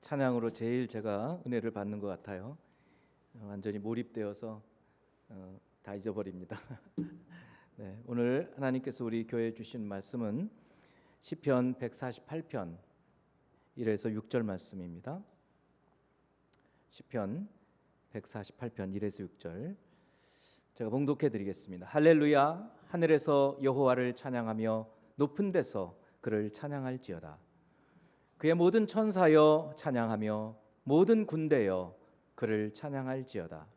찬양으로 제일 제가 은혜를 받는 것 같아요. 완전히 몰입되어서 다 잊어버립니다. 네, 오늘 하나님께서 우리 교회에 주신 말씀은 시편 148편 1에서 6절 말씀입니다. 시편 148편 1에서 6절 제가 봉독해 드리겠습니다. 할렐루야, 하늘에서 여호와를 찬양하며 높은 데서 그를 찬양할지어다. 그의 모든 천사여 찬양하며 모든 군대여 그를 찬양할지어다.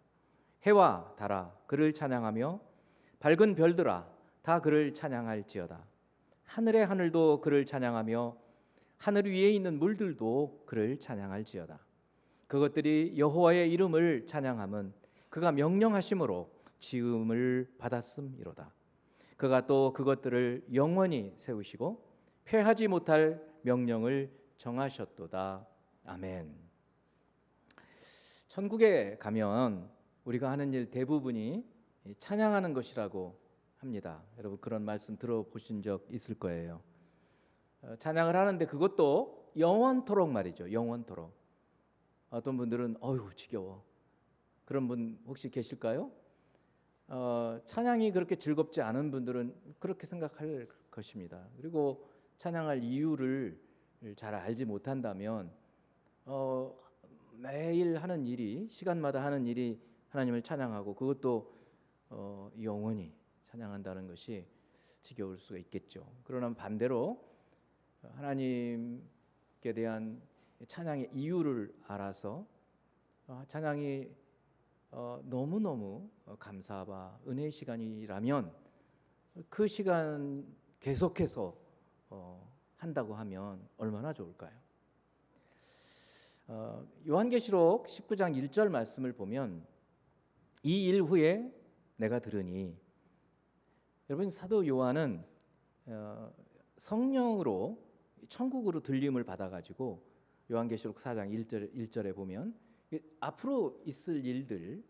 해와 달아 그를 찬양하며 밝은 별들아 다 그를 찬양할지어다. 하늘의 하늘도 그를 찬양하며 하늘 위에 있는 물들도 그를 찬양할지어다. 그것들이 여호와의 이름을 찬양함은 그가 명령하심으로 지음을 받았음이로다. 그가 또 그것들을 영원히 세우시고 패하지 못할 명령을 정하셨도다. 아멘. 천국에 가면 우리가 하는 일 대부분이 찬양하는 것이라고 합니다. 여러분 그런 말씀 들어보신 적 있을 거예요. 찬양을 하는데 그것도 영원토록 말이죠. 영원토록. 어떤 분들은 어휴 지겨워. 그런 분 혹시 계실까요? 찬양이 그렇게 즐겁지 않은 분들은 그렇게 생각할 것입니다. 그리고 찬양할 이유를 잘 알지 못한다면 매일 하는 일이 시간마다 하는 일이 하나님을 찬양하고 그것도 영원히 찬양한다는 것이 지겨울 수가 있겠죠. 그러나 반대로 하나님께 대한 찬양의 이유를 알아서 찬양이 너무너무 감사와 은혜의 시간이라면 그 시간 계속해서 한다고 하면 얼마나 좋을까요? 요한계시록 19장 1절 말씀을 보면 이 일 후에 내가 들으니, 여러분 사도 요한은 성령으로 천국으로 들림을 받아가지고 요한계시록 4장 1절에 보면 앞으로 있을 일들,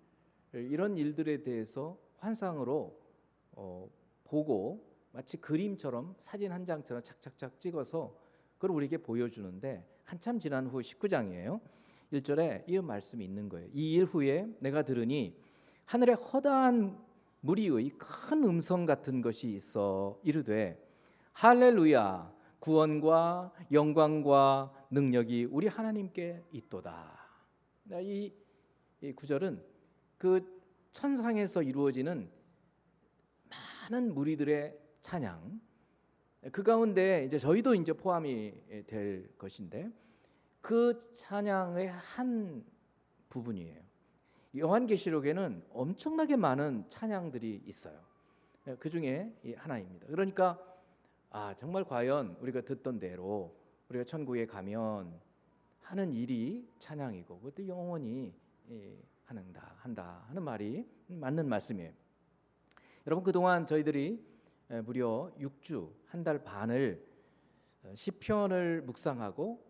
이런 일들에 대해서 환상으로 보고 마치 그림처럼 사진 한 장처럼 착착착 찍어서 그걸 우리에게 보여주는데, 한참 지난 후 19장이에요. 1절에 이 말씀이 있는 거예요. 이 일 후에 내가 들으니 하늘에 허다한 무리의 큰 음성 같은 것이 있어 이르되 할렐루야, 구원과 영광과 능력이 우리 하나님께 있도다. 이 구절은 그 천상에서 이루어지는 많은 무리들의 찬양, 그 가운데 이제 저희도 이제 포함이 될 것인데 그 찬양의 한 부분이에요. 요한계시록에는 엄청나게 많은 찬양들이 있어요. 그 중에 하나입니다. 그러니까 정말 과연 우리가 듣던 대로 우리가 천국에 가면 하는 일이 찬양이고 그것도 영원히 한다 하는 말이 맞는 말씀이에요. 여러분 그동안 저희들이 무려 6주 한 달 반을 시편을 묵상하고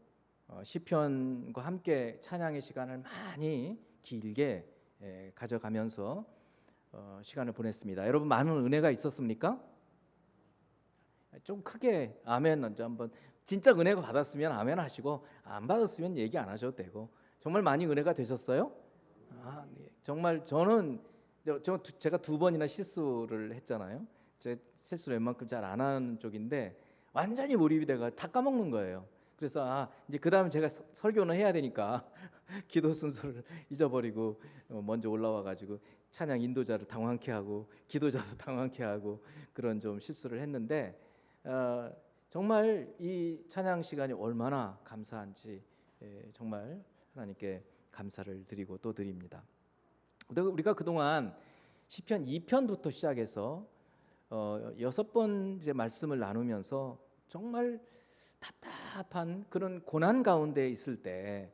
시편과 함께 찬양의 시간을 많이 길게 가져가면서 시간을 보냈습니다. 여러분 많은 은혜가 있었습니까? 좀 크게 아멘 먼저 한번. 진짜 은혜가 받았으면 아멘 하시고 안 받았으면 얘기 안 하셔도 되고. 정말 많이 은혜가 되셨어요? 네. 정말 저는 제가 2번이나 실수를 했잖아요. 제가 실수를 웬만큼 잘 안 하는 쪽인데 완전히 몰입이 돼가 다 까먹는 거예요. 그래서 이제 그 다음 제가 설교는 해야 되니까 기도 순서를 잊어버리고 먼저 올라와 가지고 찬양 인도자를 당황케 하고 기도자도 당황케 하고 그런 좀 실수를 했는데 정말 이 찬양 시간이 얼마나 감사한지 정말 하나님께 감사를 드리고 또 드립니다. 우리가 그동안 시편 2편부터 시작해서 6번 이제 말씀을 나누면서 정말 답답한 그런 고난 가운데 있을 때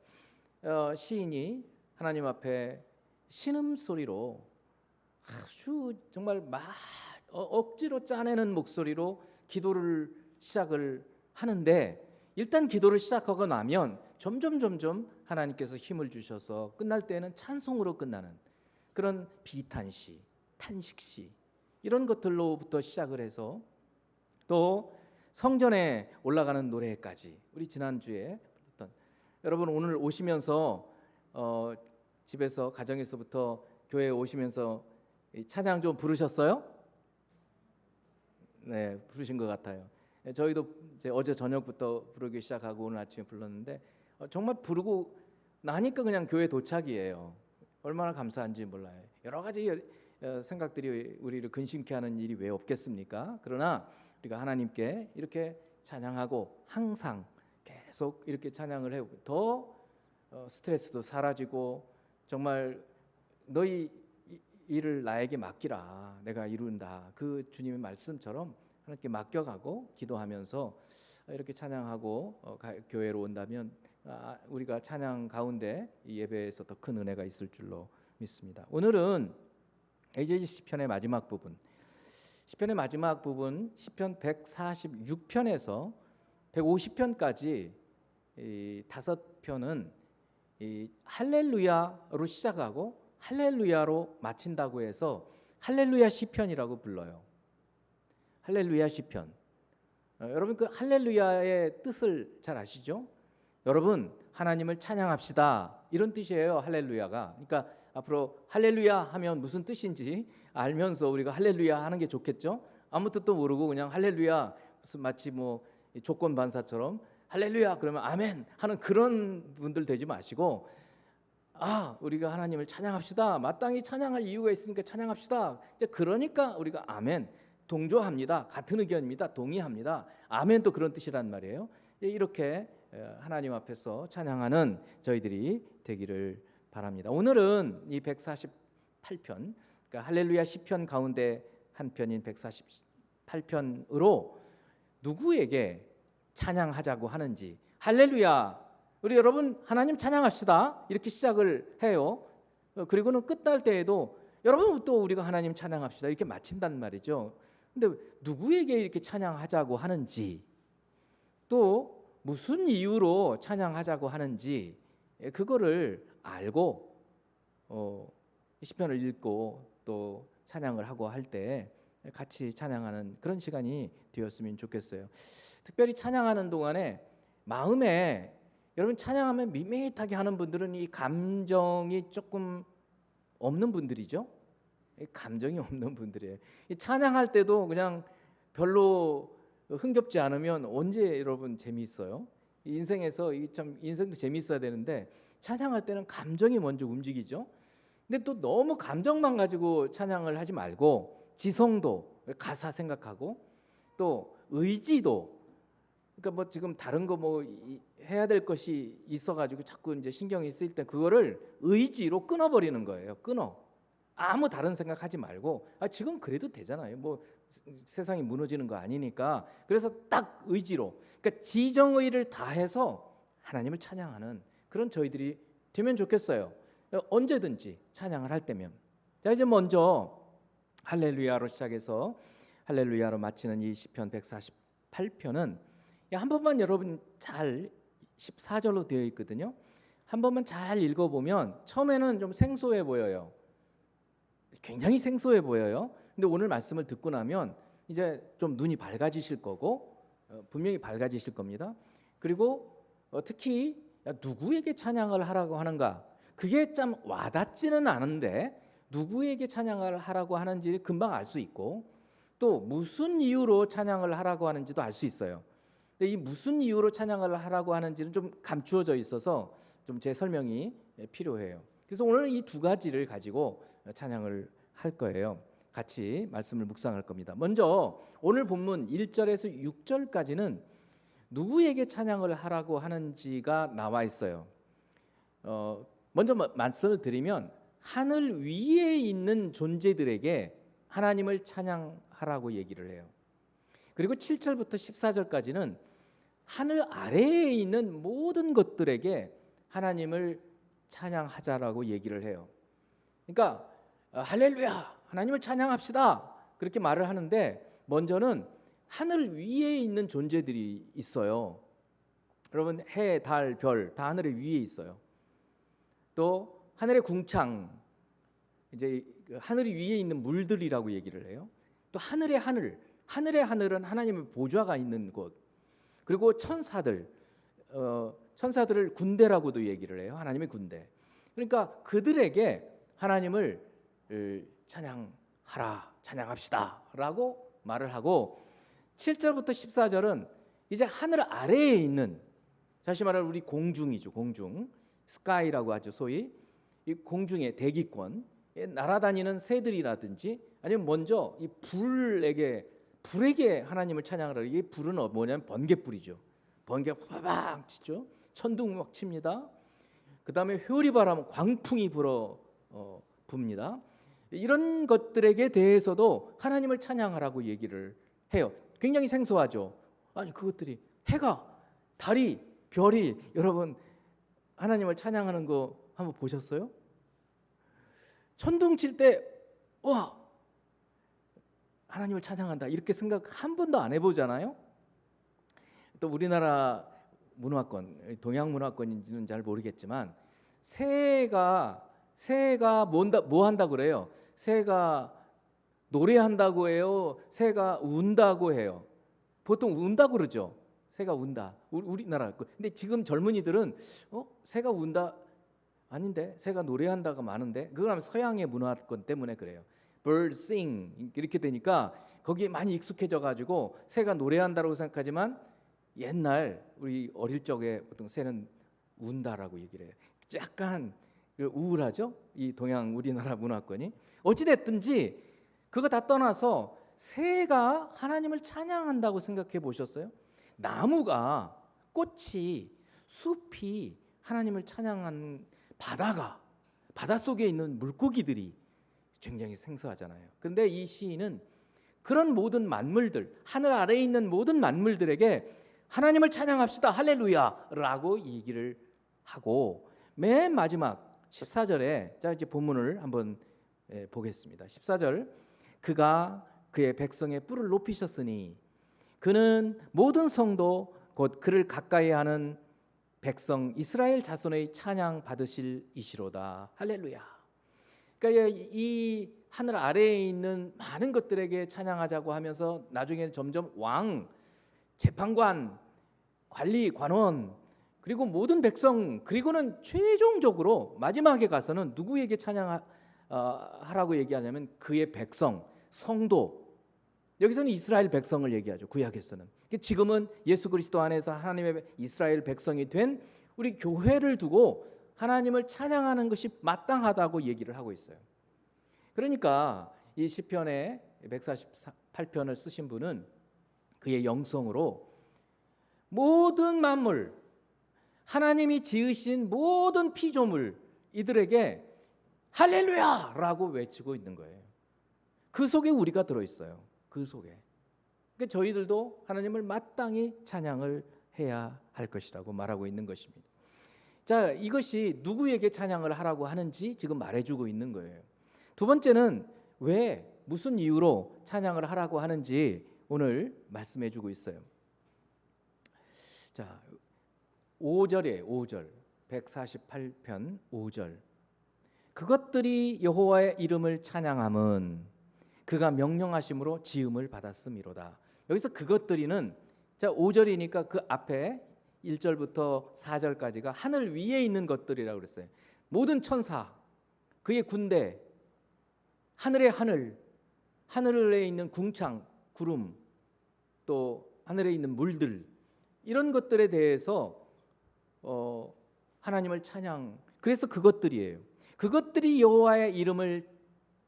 시인이 하나님 앞에 신음소리로 아주 정말 억지로 짜내는 목소리로 기도를 시작을 하는데, 일단 기도를 시작하고 나면 점점 하나님께서 힘을 주셔서 끝날 때는 찬송으로 끝나는 그런 비탄시, 탄식시 이런 것들로부터 시작을 해서 또 성전에 올라가는 노래까지, 우리 지난주에 불렀던 여러분 오늘 오시면서 집에서 가정에서부터 교회에 오시면서 이 찬양 좀 부르셨어요? 네, 부르신 것 같아요. 저희도 이제 어제 저녁부터 부르기 시작하고 오늘 아침에 불렀는데 정말 부르고 나니까 그냥 교회 도착이에요. 얼마나 감사한지 몰라요. 여러 가지 생각들이 우리를 근심케 하는 일이 왜 없겠습니까? 그러나 우리가 하나님께 이렇게 찬양하고 항상 계속 이렇게 찬양을 해요. 더 스트레스도 사라지고 정말 너희 일을 나에게 맡기라, 내가 이룬다. 그 주님의 말씀처럼 하나님께 맡겨가고 기도하면서 이렇게 찬양하고 교회로 온다면 우리가 찬양 가운데 이 예배에서 더 큰 은혜가 있을 줄로 믿습니다. 오늘은 이제 시편의 마지막 부분, 시편의 마지막 부분 시편 146편에서 150편까지 이 5편은 이 할렐루야로 시작하고 할렐루야로 마친다고 해서 할렐루야 시편이라고 불러요. 할렐루야 시편. 여러분 그 할렐루야의 뜻을 잘 아시죠? 여러분 하나님을 찬양합시다 이런 뜻이에요. 할렐루야가. 그러니까 앞으로 할렐루야 하면 무슨 뜻인지 알면서 우리가 할렐루야 하는 게 좋겠죠? 아무 뜻도 모르고 그냥 할렐루야 무슨 마치 뭐 조건 반사처럼 할렐루야 그러면 아멘 하는 그런 분들 되지 마시고 우리가 하나님을 찬양합시다. 마땅히 찬양할 이유가 있으니까 찬양합시다. 이제 그러니까 우리가 아멘 동조합니다. 같은 의견입니다. 동의합니다. 아멘도 그런 뜻이란 말이에요. 이렇게 하나님 앞에서 찬양하는 저희들이 되기를 바랍니다. 오늘은 이 148편, 그러니까 할렐루야 시편 가운데 한 편인 148편으로 누구에게 찬양하자고 하는지, 할렐루야 우리 여러분 하나님 찬양합시다 이렇게 시작을 해요. 그리고는 끝날 때에도 여러분 또 우리가 하나님 찬양합시다 이렇게 마친단 말이죠. 근데 누구에게 이렇게 찬양하자고 하는지, 또 무슨 이유로 찬양하자고 하는지 그거를 알고 시편을 읽고 또 찬양을 하고 할 때 같이 찬양하는 그런 시간이 되었으면 좋겠어요. 특별히 찬양하는 동안에 마음에 여러분 찬양하면 밋밋하게 하는 분들은 이 감정이 조금 없는 분들이죠. 감정이 없는 분들이에요. 이 찬양할 때도 그냥 별로 흥겹지 않으면 언제 여러분 재미있어요? 인생에서 참 인생도 재미있어야 되는데 찬양할 때는 감정이 먼저 움직이죠. 근데 또 너무 감정만 가지고 찬양을 하지 말고 지성도, 가사 생각하고 또 의지도, 그러니까 뭐 지금 다른 거 뭐 해야 될 것이 있어가지고 자꾸 이제 신경이 쓰일 때 그거를 의지로 끊어버리는 거예요. 끊어. 아무 다른 생각하지 말고 지금 그래도 되잖아요. 뭐 세상이 무너지는 거 아니니까. 그래서 딱 의지로, 그러니까 지정의를 다해서 하나님을 찬양하는 그런 저희들이 되면 좋겠어요. 언제든지 찬양을 할 때면. 자, 이제 먼저 할렐루야로 시작해서 할렐루야로 마치는 이 시편 148편은 한 번만 여러분 잘 14절로 되어 있거든요. 한 번만 잘 읽어보면 처음에는 좀 생소해 보여요. 굉장히 생소해 보여요. 근데 오늘 말씀을 듣고 나면 이제 좀 눈이 밝아지실 거고 분명히 밝아지실 겁니다. 그리고 특히 누구에게 찬양을 하라고 하는가, 그게 참 와닿지는 않은데 누구에게 찬양을 하라고 하는지 금방 알 수 있고 또 무슨 이유로 찬양을 하라고 하는지도 알 수 있어요. 근데 이 무슨 이유로 찬양을 하라고 하는지는 좀 감추어져 있어서 좀 제 설명이 필요해요. 그래서 오늘 이 두 가지를 가지고 찬양을 할 거예요. 같이 말씀을 묵상할 겁니다. 먼저 오늘 본문 1절에서 6절까지는 누구에게 찬양을 하라고 하는지가 나와 있어요. 먼저 말씀을 드리면 하늘 위에 있는 존재들에게 하나님을 찬양하라고 얘기를 해요. 그리고 7절부터 14절까지는 하늘 아래에 있는 모든 것들에게 하나님을 찬양하자라고 얘기를 해요. 그러니까 할렐루야 하나님을 찬양합시다 그렇게 말을 하는데 먼저는 하늘 위에 있는 존재들이 있어요. 여러분 해, 달, 별 다 하늘의 위에 있어요. 또 하늘의 궁창, 이제 하늘 위에 있는 물들이라고 얘기를 해요. 또 하늘의 하늘, 하늘의 하늘은 하나님의 보좌가 있는 곳. 그리고 천사들, 천사들을 군대라고도 얘기를 해요. 하나님의 군대. 그러니까 그들에게 하나님을 찬양하라, 찬양합시다라고 말을 하고 7절부터 14절은 이제 하늘 아래에 있는, 다시 말하면 우리 공중이죠. 공중, 스카이라고 하죠. 소위 이 공중의 대기권, 날아다니는 새들이라든지 아니면 먼저 이 불에게 하나님을 찬양을 하라. 이게 불은 뭐냐면 번갯불이죠. 번개 화박 치죠. 천둥 막 칩니다. 그 다음에 회오리바람, 광풍이 붑니다. 이런 것들에게 대해서도 하나님을 찬양하라고 얘기를 해요. 굉장히 생소하죠. 아니 그것들이 해가, 달이, 별이, 여러분 하나님을 찬양하는 거 한번 보셨어요? 천둥 칠 때 와, 하나님을 찬양한다 이렇게 생각 한 번도 안 해보잖아요. 또 우리나라 문화권, 동양 문화권인지는 잘 모르겠지만 새가 뭐 한다고 그래요? 새가 노래한다고 해요? 새가 운다고 해요? 보통 운다고 그러죠. 새가 운다. 우리나라. 근데 지금 젊은이들은 새가 운다 아닌데 새가 노래한다가 많은데, 그건 서양의 문화권 때문에 그래요. bird sing 이렇게 되니까 거기에 많이 익숙해져 가지고 새가 노래한다고 생각하지만 옛날 우리 어릴 적에 보통 새는 운다라고 얘기를 해요. 약간 우울하죠? 이 동양 우리나라 문화권이. 어찌 됐든지 그거 다 떠나서 새가 하나님을 찬양한다고 생각해 보셨어요? 나무가, 꽃이, 숲이 하나님을 찬양한 바다 속에 있는 물고기들이 굉장히 생소하잖아요. 그런데 이 시인은 그런 모든 만물들, 하늘 아래에 있는 모든 만물들에게 하나님을 찬양합시다, 할렐루야라고 얘기를 하고, 맨 마지막 14절에 자 이제 본문을 한번 보겠습니다. 14절, 그가 그의 백성의 뿔을 높이셨으니 그는 모든 성도 곧 그를 가까이 하는 백성 이스라엘 자손의 찬양 받으실 이시로다, 할렐루야. 그러니까 이 하늘 아래에 있는 많은 것들에게 찬양하자고 하면서 나중에 점점 왕, 재판관, 관리, 관원, 그리고 모든 백성, 그리고는 최종적으로 마지막에 가서는 누구에게 찬양하라고 얘기하냐면 그의 백성, 성도. 여기서는 이스라엘 백성을 얘기하죠. 구약에서는. 지금은 예수 그리스도 안에서 하나님의 이스라엘 백성이 된 우리 교회를 두고 하나님을 찬양하는 것이 마땅하다고 얘기를 하고 있어요. 그러니까 이 시편의 148편을 쓰신 분은 그의 영성으로 모든 만물, 하나님이 지으신 모든 피조물, 이들에게 할렐루야라고 외치고 있는 거예요. 그 속에 우리가 들어있어요. 그 속에. 그러니까 저희들도 하나님을 마땅히 찬양을 해야 할 것이라고 말하고 있는 것입니다. 자, 이것이 누구에게 찬양을 하라고 하는지 지금 말해주고 있는 거예요. 두 번째는 왜, 무슨 이유로 찬양을 하라고 하는지 오늘 말씀해주고 있어요. 자, 5절이에요. 5절. 148편 5절. 그것들이 여호와의 이름을 찬양함은 그가 명령하심으로 지음을 받았음이로다. 여기서 그것들이는, 자 5절이니까 그 앞에 1절부터 4절까지가 하늘 위에 있는 것들이라고 그랬어요. 모든 천사, 그의 군대, 하늘의 하늘, 하늘에 있는 궁창, 구름, 또 하늘에 있는 물들, 이런 것들에 대해서 하나님을 찬양. 그래서 그것들이에요. 그것들이 여호와의 이름을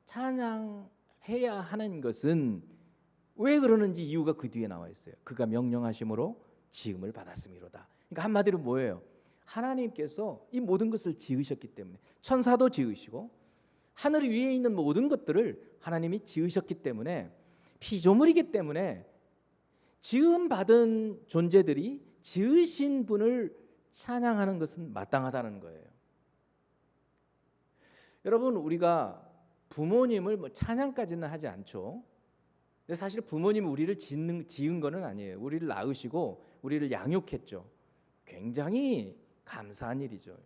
찬양해야 하는 것은 왜 그러는지 이유가 그 뒤에 나와 있어요. 그가 명령하심으로 지음을 받았음이로다. 그러니까 한마디로 뭐예요? 하나님께서 이 모든 것을 지으셨기 때문에, 천사도 지으시고 하늘 위에 있는 모든 것들을 하나님이 지으셨기 때문에, 피조물이기 때문에 지음 받은 존재들이 지으신 분을 찬양하는 것은 마땅하다는 거예요. 여러분, 우리가 부모님을 찬양까지는 하지 않죠. 근데 사실 부모님은 우리를 지은 거는 아니에요. 우리를 낳으시고 우리를 양육했죠. 굉장히 감사한 일이죠.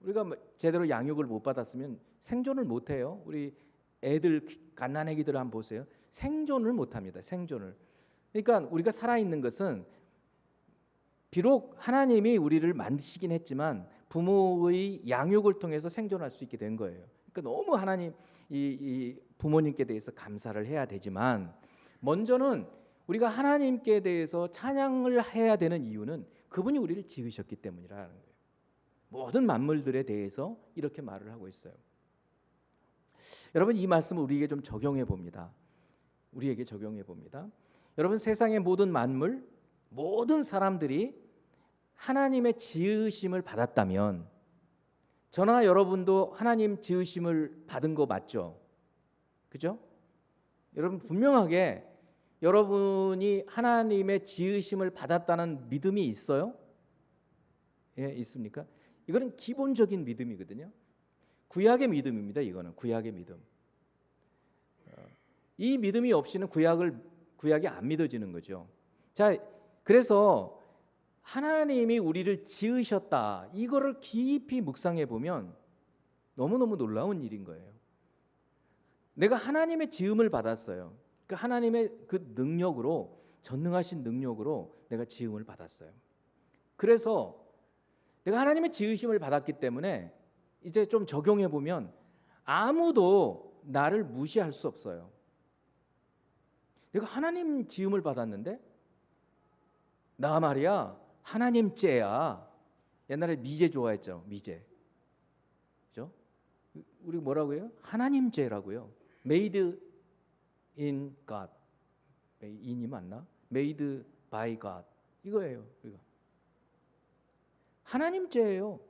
우리가 제대로 양육을 못 받았으면 생존을 못 해요. 우리 애들, 갓난아기들 한번 보세요. 생존을 못 합니다. 생존을. 그러니까 우리가 살아있는 것은 비록 하나님이 우리를 만드시긴 했지만 부모의 양육을 통해서 생존할 수 있게 된 거예요. 그러니까 너무 하나님 이 부모님께 대해서 감사를 해야 되지만 먼저는 우리가 하나님께 대해서 찬양을 해야 되는 이유는 그분이 우리를 지으셨기 때문이라는 거예요. 모든 만물들에 대해서 이렇게 말을 하고 있어요. 여러분, 이 말씀을 우리에게 좀 적용해 봅니다. 우리에게 적용해 봅니다. 여러분, 세상의 모든 만물, 모든 사람들이 하나님의 지으심을 받았다면 저나 여러분도 하나님 지으심을 받은 거 맞죠? 그죠? 여러분, 분명하게 여러분이 하나님의 지으심을 받았다는 믿음이 있어요? 예, 있습니까? 이거는 기본적인 믿음이거든요. 구약의 믿음입니다. 이거는 구약의 믿음. 이 믿음이 없이는 구약이 안 믿어지는 거죠. 자, 그래서 하나님이 우리를 지으셨다, 이거를 깊이 묵상해 보면 너무너무 놀라운 일인 거예요. 내가 하나님의 지음을 받았어요. 그 하나님의 그 능력으로, 전능하신 능력으로 내가 지음을 받았어요. 그래서 내가 하나님의 지으심을 받았기 때문에 이제 좀 적용해 보면 아무도 나를 무시할 수 없어요. 내가 하나님 지음을 받았는데 나 말이야 하나님 째야. 옛날에 미제 좋아했죠. 미제. 그죠? 우리 뭐라고 해요? 하나님 째라고요. Made in God. in이 맞나? Made by God. 이거예요. 이거. 하나님 째예요.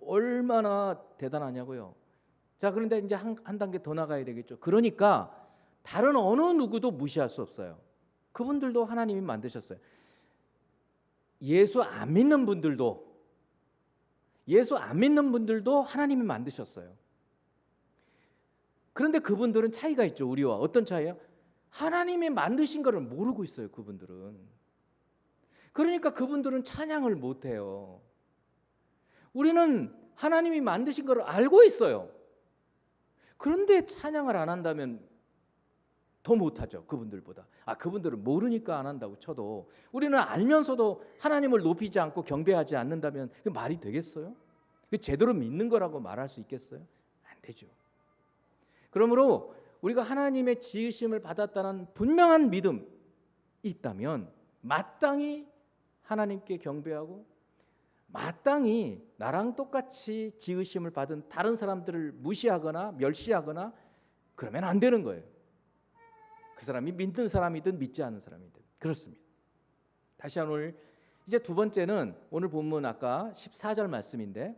얼마나 대단하냐고요. 자, 그런데 이제 한 단계 더 나가야 되겠죠. 그러니까 다른 어느 누구도 무시할 수 없어요. 그분들도 하나님이 만드셨어요. 예수 안 믿는 분들도 하나님이 만드셨어요. 그런데 그분들은 차이가 있죠. 우리와 어떤 차이예요? 하나님이 만드신 거를 모르고 있어요. 그분들은. 그러니까 그분들은 찬양을 못해요. 우리는 하나님이 만드신 거를 알고 있어요. 그런데 찬양을 안 한다면 더 못하죠. 그분들보다. 그분들은 모르니까 안 한다고 쳐도 우리는 알면서도 하나님을 높이지 않고 경배하지 않는다면 그 말이 되겠어요? 그 제대로 믿는 거라고 말할 수 있겠어요? 안 되죠. 그러므로 우리가 하나님의 지으심을 받았다는 분명한 믿음이 있다면 마땅히 하나님께 경배하고 마땅히 나랑 똑같이 지으심을 받은 다른 사람들을 무시하거나 멸시하거나 그러면 안 되는 거예요. 그 사람이 믿는 사람이든 믿지 않는 사람이든 그렇습니다. 다시 오늘 이제 두 번째는 오늘 본문 아까 14절 말씀인데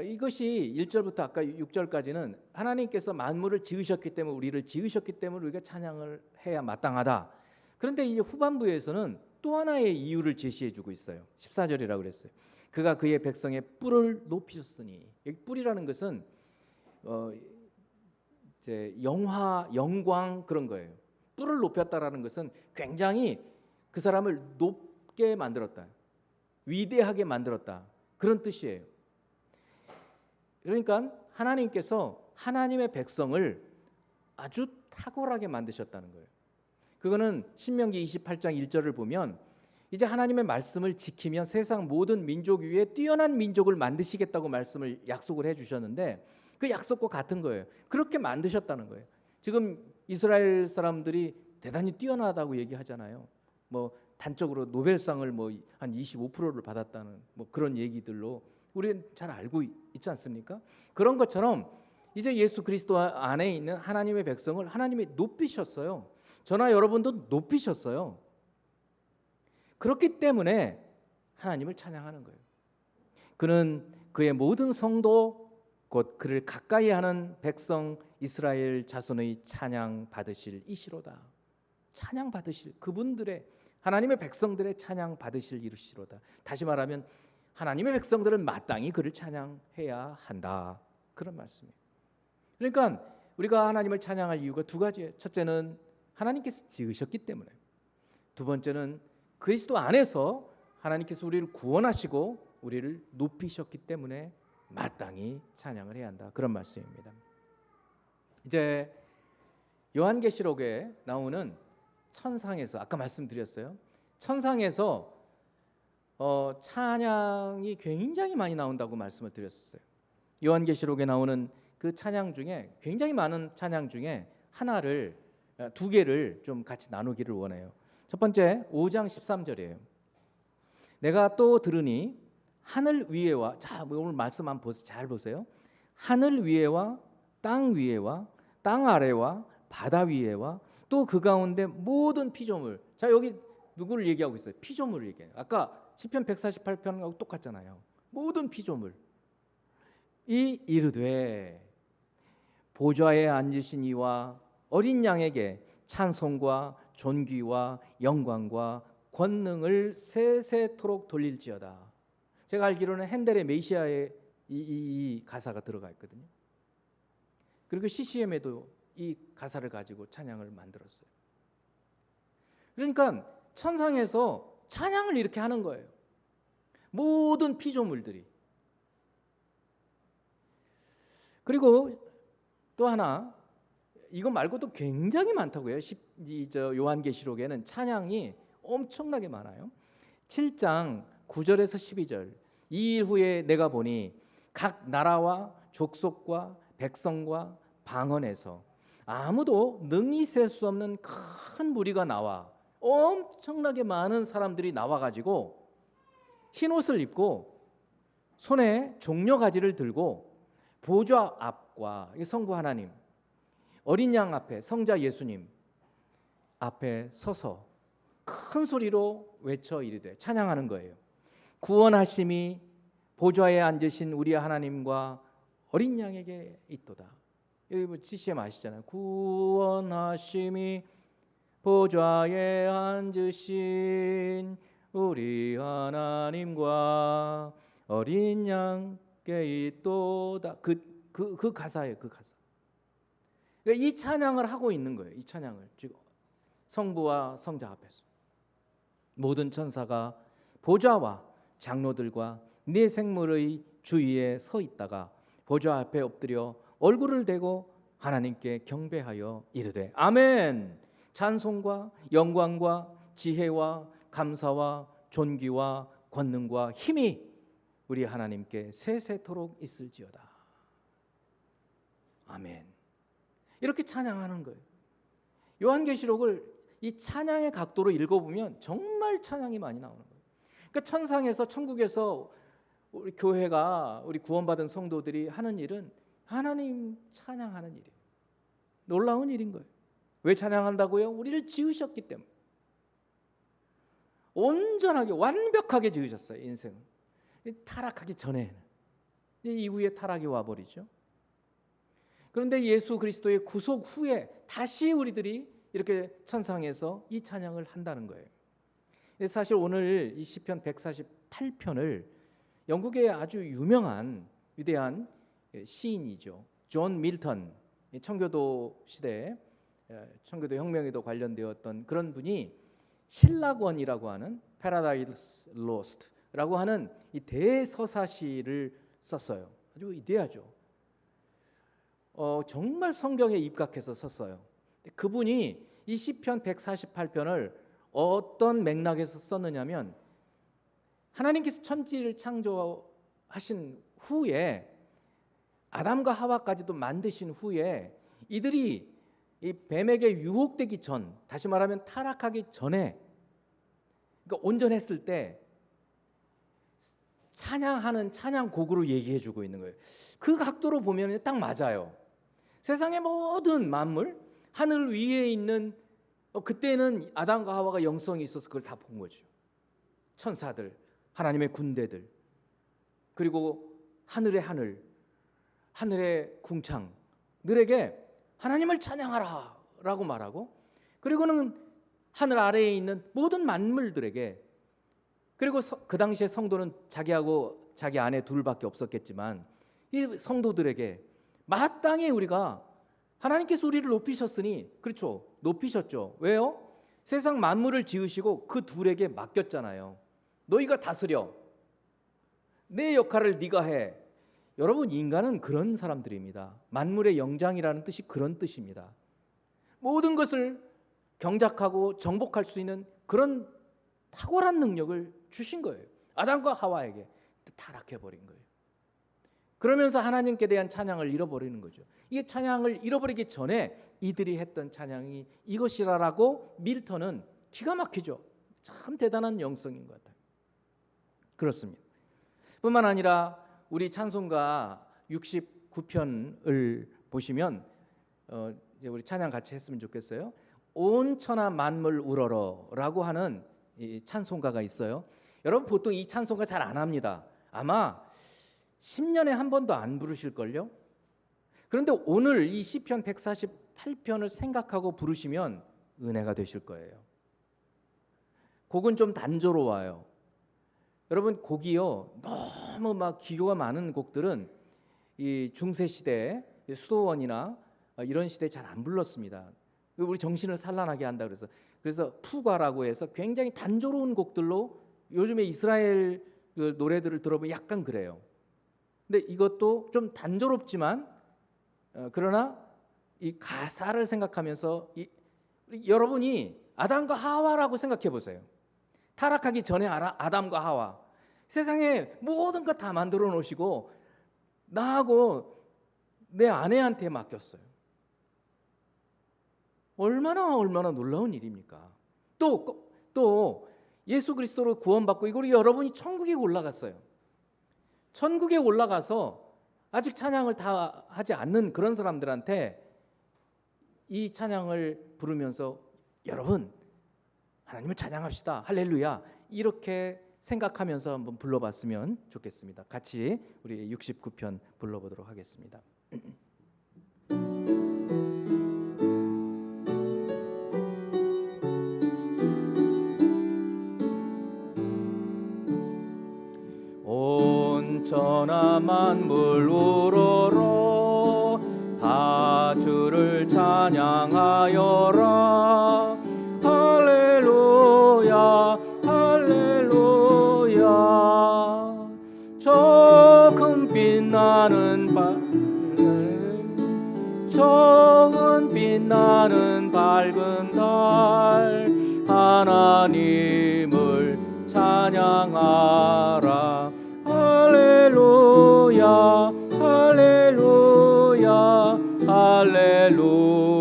이것이 1절부터 아까 6절까지는 하나님께서 만물을 지으셨기 때문에 우리를 지으셨기 때문에 우리가 찬양을 해야 마땅하다. 그런데 이제 후반부에서는 또 하나의 이유를 제시해 주고 있어요. 14절이라고 그랬어요. 그가 그의 백성의 뿔을 높이셨으니, 여기 뿔이라는 것은 이제 영광 그런 거예요. 뿔을 높였다라는 것은 굉장히 그 사람을 높게 만들었다, 위대하게 만들었다, 그런 뜻이에요. 그러니까 하나님께서 하나님의 백성을 아주 탁월하게 만드셨다는 거예요. 그거는 신명기 28장 1절을 보면 이제 하나님의 말씀을 지키면 세상 모든 민족 위에 뛰어난 민족을 만드시겠다고 말씀을 약속을 해주셨는데 그 약속과 같은 거예요. 그렇게 만드셨다는 거예요. 지금 이스라엘 사람들이 대단히 뛰어나다고 얘기하잖아요. 뭐 단적으로 노벨상을 뭐 한 25%를 받았다는 뭐 그런 얘기들로 우리는 잘 알고 있지 않습니까? 그런 것처럼 이제 예수 그리스도 안에 있는 하나님의 백성을 하나님이 높이셨어요. 저나 여러분도 높이셨어요. 그렇기 때문에 하나님을 찬양하는 거예요. 그는 그의 모든 성도 곧 그를 가까이 하는 백성 이스라엘 자손의 찬양 받으실 이시로다. 찬양 받으실 그분들의 하나님의 백성들의 찬양 받으실 이시로다. 다시 말하면 하나님의 백성들은 마땅히 그를 찬양해야 한다. 그런 말씀이에요. 그러니까 우리가 하나님을 찬양할 이유가 두 가지예요. 첫째는 하나님께서 지으셨기 때문에, 두 번째는 그리스도 안에서 하나님께서 우리를 구원하시고 우리를 높이셨기 때문에 마땅히 찬양을 해야 한다. 그런 말씀입니다. 이제 요한계시록에 나오는 천상에서 아까 말씀드렸어요. 천상에서 찬양이 굉장히 많이 나온다고 말씀을 드렸어요. 요한계시록에 나오는 그 찬양 중에 굉장히 많은 찬양 중에 두 개를 좀 같이 나누기를 원해요. 첫 번째 5장 13절이에요. 내가 또 들으니 하늘 위에와, 자 오늘 말씀 한번 잘 보세요. 하늘 위에와 땅 위에와 땅 아래와 바다 위에와 또 그 가운데 모든 피조물. 자 여기 누구를 얘기하고 있어요? 피조물을 얘기해요. 아까 시편 148편하고 똑같잖아요. 모든 피조물 이 이르되 보좌에 앉으신 이와 어린 양에게 찬송과 존귀와 영광과 권능을 세세토록 돌릴지어다. 제가 알기로는 핸델의 메시아에 이 가사가 들어가 있거든요. 그리고 CCM에도 이 가사를 가지고 찬양을 만들었어요. 그러니까 천상에서 찬양을 이렇게 하는 거예요. 모든 피조물들이. 그리고 또 하나, 이거 말고도 굉장히 많다고요. 요한계시록에는 찬양이 엄청나게 많아요. 7장 9절에서 12절. 이 일 후에 내가 보니 각 나라와 족속과 백성과 방언에서 아무도 능히 셀 수 없는 큰 무리가 나와, 엄청나게 많은 사람들이 나와가지고 흰 옷을 입고 손에 종려가지를 들고 보좌 앞과 성부 하나님, 어린 양 앞에 성자 예수님 앞에 서서 큰 소리로 외쳐 이르되, 찬양하는 거예요. 구원하심이 보좌에 앉으신 우리 하나님과 어린 양에게 있도다. 여기 뭐 CCM 아시잖아요. 구원하심이 보좌에 앉으신 우리 하나님과 어린 양께 있도다. 그 가사예요. 그 가사. 그러니까 이 찬양을 하고 있는 거예요. 이 찬양을 지금 성부와 성자 앞에서 모든 천사가 보좌와 장로들과 네 생물의 주위에 서 있다가 보좌 앞에 엎드려 얼굴을 대고 하나님께 경배하여 이르되 아멘. 찬송과 영광과 지혜와 감사와 존귀와 권능과 힘이 우리 하나님께 세세토록 있을지어다. 아멘. 이렇게 찬양하는 거예요. 요한계시록을 이 찬양의 각도로 읽어보면 정말 찬양이 많이 나오는 거예요. 그러니까 천상에서, 천국에서 우리 교회가, 우리 구원받은 성도들이 하는 일은 하나님 찬양하는 일이에요. 놀라운 일인 거예요. 왜 찬양한다고요? 우리를 지으셨기 때문에. 온전하게 완벽하게 지으셨어요. 인생은 타락하기 전에는. 이후에 타락이 와버리죠. 그런데 예수 그리스도의 구속 후에 다시 우리들이 이렇게 천상에서 이 찬양을 한다는 거예요. 사실 오늘 이 시편 148편을 영국의 아주 유명한 위대한 시인이죠. 존 밀턴, 청교도 시대에 청교도 혁명에도 관련되었던 그런 분이 신락원이라고 하는 Paradise Lost라고 하는 이 대서사시를 썼어요. 아주 위대하죠. 정말 성경에 입각해서 썼어요. 그분이 이 시편 148편을 어떤 맥락에서 썼느냐면, 하나님께서 천지를 창조하신 후에 아담과 하와까지도 만드신 후에 이들이 이 뱀에게 유혹되기 전, 다시 말하면 타락하기 전에, 그러니까 온전했을 때 찬양하는 찬양곡으로 얘기해주고 있는 거예요. 그 각도로 보면 딱 맞아요. 세상의 모든 만물, 하늘 위에 있는, 그때는 아담과 하와가 영성이 있어서 그걸 다 본 거죠. 천사들, 하나님의 군대들, 그리고 하늘의 하늘, 하늘의 궁창들에게 하나님을 찬양하라 라고 말하고, 그리고는 하늘 아래에 있는 모든 만물들에게, 그리고 그 당시에 성도는 자기하고 자기 아내 둘밖에 없었겠지만 이 성도들에게 마땅히 우리가, 하나님께서 우리를 높이셨으니, 그렇죠, 높이셨죠. 왜요? 세상 만물을 지으시고 그 둘에게 맡겼잖아요. 너희가 다스려, 내 역할을 네가 해. 여러분, 인간은 그런 사람들입니다. 만물의 영장이라는 뜻이 그런 뜻입니다. 모든 것을 경작하고 정복할 수 있는 그런 탁월한 능력을 주신 거예요. 아담과 하와에게 타락해 버린 거예요. 그러면서 하나님께 대한 찬양을 잃어버리는 거죠. 이게 찬양을 잃어버리기 전에 이들이 했던 찬양이 이것이라라고 밀턴은 기가 막히죠. 참 대단한 영성인 것 같아요. 그렇습니다. 뿐만 아니라 우리 찬송가 69편을 보시면 이제 우리 찬양 같이 했으면 좋겠어요. 온 천하 만물 우러러라고 하는 이 찬송가가 있어요. 여러분 보통 이 찬송가 잘 안 합니다. 아마 10년에 한 번도 안 부르실걸요. 그런데 오늘 이 시편 148편을 생각하고 부르시면 은혜가 되실 거예요. 곡은 좀 단조로워요. 여러분 곡이요 너무 막 기교가 많은 곡들은 이 중세 시대 수도원이나 이런 시대에 잘 안 불렀습니다. 우리 정신을 산란하게 한다 그래서 푸가라고 해서 굉장히 단조로운 곡들로 요즘에 이스라엘 그 노래들을 들어보면 약간 그래요. 근데 이것도 좀 단조롭지만 그러나 이 가사를 생각하면서 여러분이 아담과 하와라고 생각해 보세요. 타락하기 전에 아담과 하와, 세상에 모든 것 다 만들어 놓으시고 나하고 내 아내한테 맡겼어요. 얼마나 놀라운 일입니까? 또 예수 그리스도로 구원받고 이걸 여러분이 천국에 올라갔어요. 천국에 올라가서 아직 찬양을 다 하지 않는 그런 사람들한테 이 찬양을 부르면서 여러분 하나님을 찬양합시다. 할렐루야. 이렇게 생각하면서 한번 불러봤으면 좋겠습니다. 같이 우리 69편 불러보도록 하겠습니다. 온 천하 만물 우러러 다 주를 찬양하여라. 할렐루야 할렐루야. 저 금빛 나는 밝은 달 하나님을 찬양하라. 할렐루야 할렐루야 할렐루야.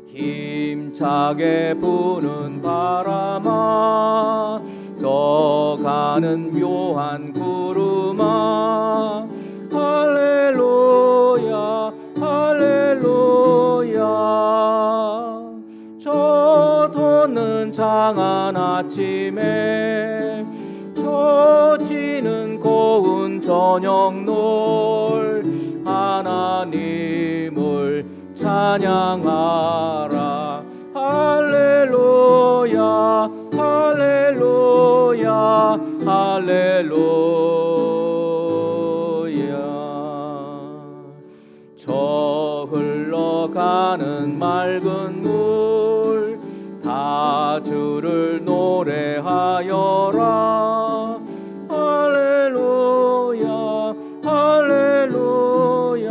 힘차게 부는 바람아 떠가는 묘한 구름아 할렐루야 할렐루야. 저 돋는 장한 아침에 젖히는 고운 저녁놀 하나님을 찬양하라. 할렐루야 할렐루야 할렐루야. 저 흘러가는 맑은 물 다 주를 노래하여라. 할렐루야 할렐루야.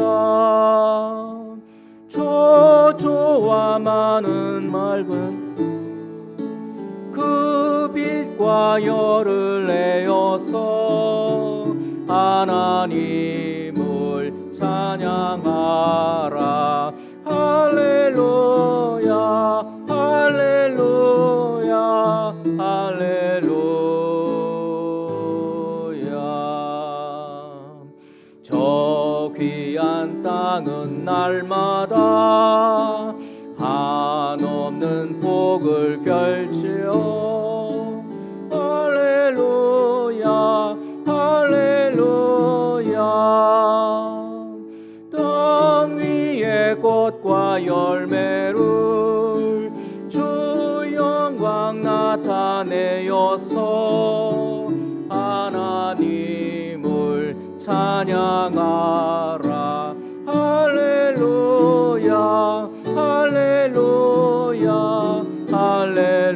저 조와 많은 맑은 그 빛과 열을 내어서 하나님을 찬양하라. 할렐루야 할렐루야 할렐루야. 저 귀한 땅은 날마다 한없는 복을 펼치어 할렐루야 할렐루야. 땅 위에 꽃과 열매를 주 영광 나타내어서 하나님을 찬양하라. 할렐루야 할렐루야 할렐루야.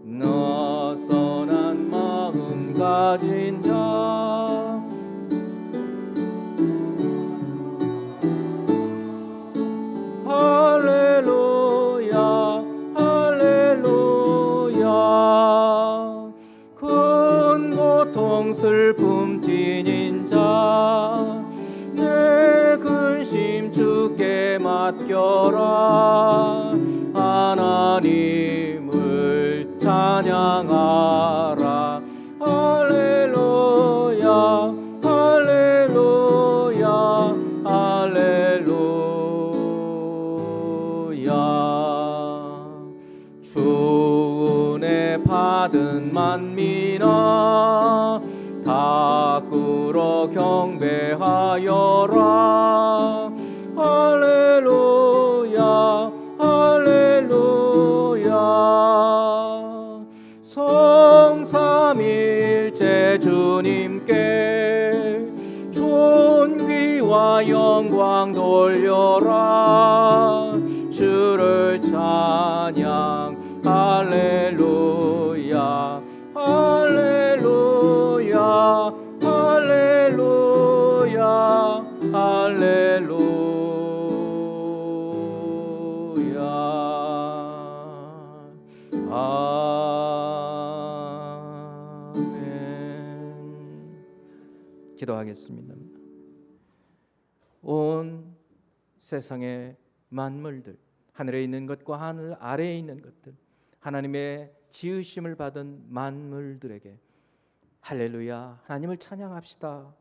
너 선한 마음 가진 자 할렐루야 하나님을 찬양하라. 할렐루야 할렐루야 할렐루야. 주 은혜 받은 만민아 다 꿇어 경배하여라. 할렐루야 할렐루야. 성삼일째 주님께 존귀와 영광 돌려라. 주를 찬양 할렐루야 할렐루야 할렐루야 할렐루야. 아멘. 기도하겠습니다. 온 세상의 만물들, 하늘에 있는 것과 하늘 아래에 있는 것들, 하나님의 지으심을 받은 만물들에게 할렐루야 하나님을 찬양합시다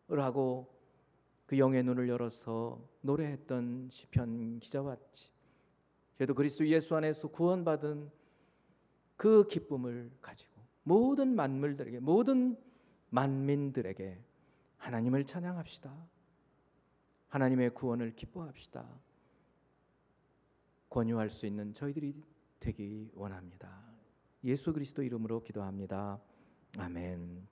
라고 그 영의 눈을 열어서 노래했던 시편 기자와 같이 저희도 그리스도 예수 안에서 구원받은 그 기쁨을 가지고 모든 만물들에게, 모든 만민들에게 하나님을 찬양합시다. 하나님의 구원을 기뻐합시다. 권유할 수 있는 저희들이 되기 원합니다. 예수 그리스도 이름으로 기도합니다. 아멘.